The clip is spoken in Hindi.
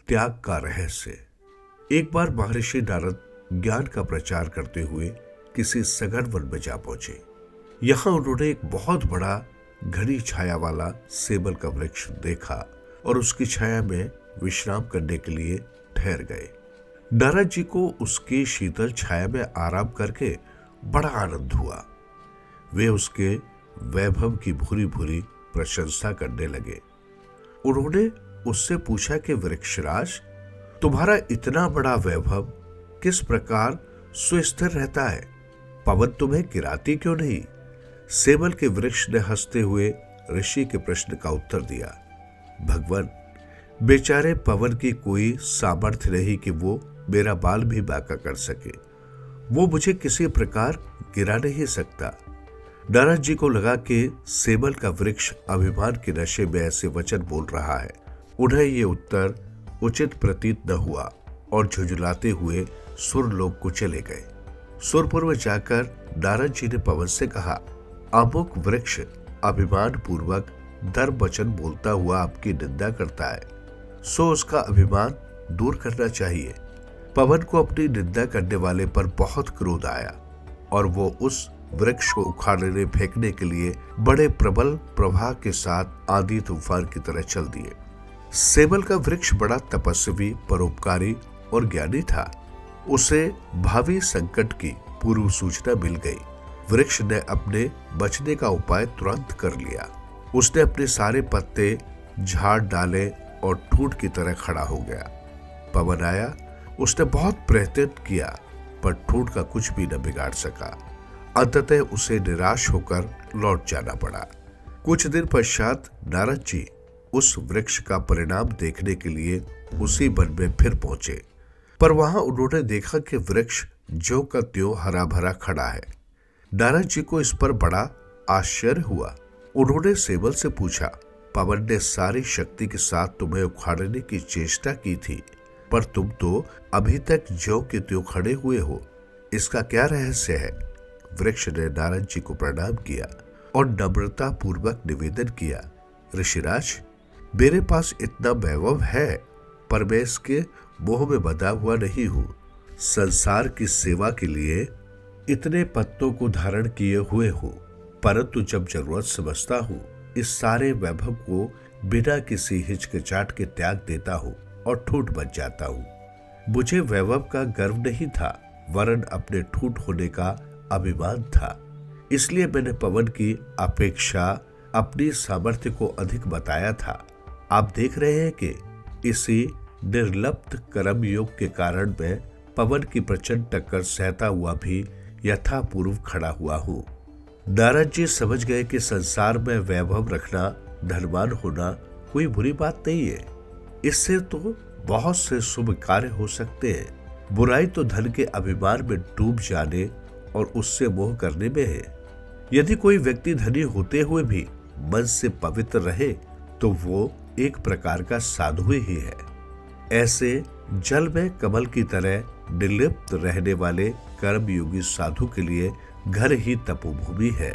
त्याग का रहस्य। एक बार महर्षि नारद ज्ञान का प्रचार करते हुए किसी सघन वन में जा पहुंचे। यहाँ उन्होंने एक बहुत बड़ा घनी छाया वाला सेबल का वृक्ष देखा और उसकी छाया में विश्राम करने के लिए ठहर गए। नारद जी को उसकी शीतल छाया में आराम करके बड़ा आनंद हुआ। वे उसके वैभव की भूरी भूरी प्रशंसा करने लगे। उन्होंने उससे पूछा कि वृक्षराज, तुम्हारा इतना बड़ा वैभव किस प्रकार सुस्थिर रहता है? पवन तुम्हें गिराती क्यों नहीं? सेबल के वृक्ष ने हंसते हुए ऋषि के प्रश्न का उत्तर दिया, भगवान, बेचारे पवन की कोई सामर्थ्य नहीं कि वो मेरा बाल भी बांका कर सके। वो मुझे किसी प्रकार गिरा नहीं सकता। नारद जी को लगा कि सेबल का वृक्ष अभिमान के नशे में ऐसे वचन बोल रहा है। उन्हें ये उत्तर उचित प्रतीत न हुआ और झुंझुलाते हुए सुरलोक को चले गए। सुरपुर में जाकर नारद जी ने पवन से कहा, अमुक वृक्ष अभिमान पूर्वक धर्म वचन बोलता हुआ आपकी निंदा करता है, सो उसका अभिमान दूर करना चाहिए। पवन को अपनी निंदा करने वाले पर बहुत क्रोध आया और वो उस वृक्ष को उखाड़ने फेंकने के लिए बड़े प्रबल प्रवाह के साथ आंधी तूफान की तरह चल दिए। सेबल का वृक्ष बड़ा तपस्वी, परोपकारी और ज्ञानी था। उसे भावी संकट की पूर्व सूचना मिल गई। वृक्ष ने अपने बचने का उपाय तुरंत कर लिया। उसने अपने सारे पत्ते झाड़ डाले और ठूंठ की तरह खड़ा हो गया। पवन आया, उसने बहुत प्रयत्न किया पर ठूंठ का कुछ भी न बिगाड़ सका। अंततः उसे निराश होकर लौट जाना पड़ा। कुछ दिन पश्चात नारद जी उस वृक्ष का परिणाम देखने के लिए उसी वन में फिर पहुंचे, पर वहां उन्होंने देखा कि वृक्ष ज्यों का त्यों हरा भरा खड़ा है। नारद जी को इस पर बड़ा आश्चर्य हुआ। उन्होंने सेबल से पूछा, पवन ने सारी शक्ति के साथ तुम्हें उखाड़ने की चेष्टा की थी, पर तुम तो अभी तक ज्यों के त्यों खड़े हुए हो, इसका क्या रहस्य है? वृक्ष ने नारद जी को प्रणाम किया और नम्रता पूर्वक निवेदन किया, ऋषिराज, मेरे पास इतना वैभव है पर मैं इसके मोह में बंधा हुआ नहीं हूँ। संसार की सेवा के लिए इतने पत्तों को धारण किए हुए हूँ, परंतु जब जरूरत समझता हूँ इस सारे वैभव को बिना किसी हिचकिचाहट के त्याग देता हूँ और ठूंठ बच जाता हूँ। मुझे वैभव का गर्व नहीं था, वरन अपने ठूंठ होने का अभिमान था। इसलिए मैंने पवन की अपेक्षा अपनी सामर्थ्य को अधिक बताया था। आप देख रहे हैं कि इसी निर्लिप्त कर्म योग के कारण मैं पवन की प्रचंड टक्कर सहता हुआ भी यथापूर्व खड़ा हुआ हूँ। नारद जी समझ गए कि संसार में वैभव रखना, धनवान होना कोई बुरी बात नहीं है। इससे तो बहुत से शुभ कार्य हो सकते हैं। बुराई तो धन के अभिमान में डूब जाने और उससे मोह करने में है। यदि कोई व्यक्ति धनी होते हुए भी मन से पवित्र रहे तो वो एक प्रकार का साधु ही है। ऐसे जल में कमल की तरह निर्लिप्त रहने वाले कर्मयोगी साधु के लिए घर ही तपोभूमि है।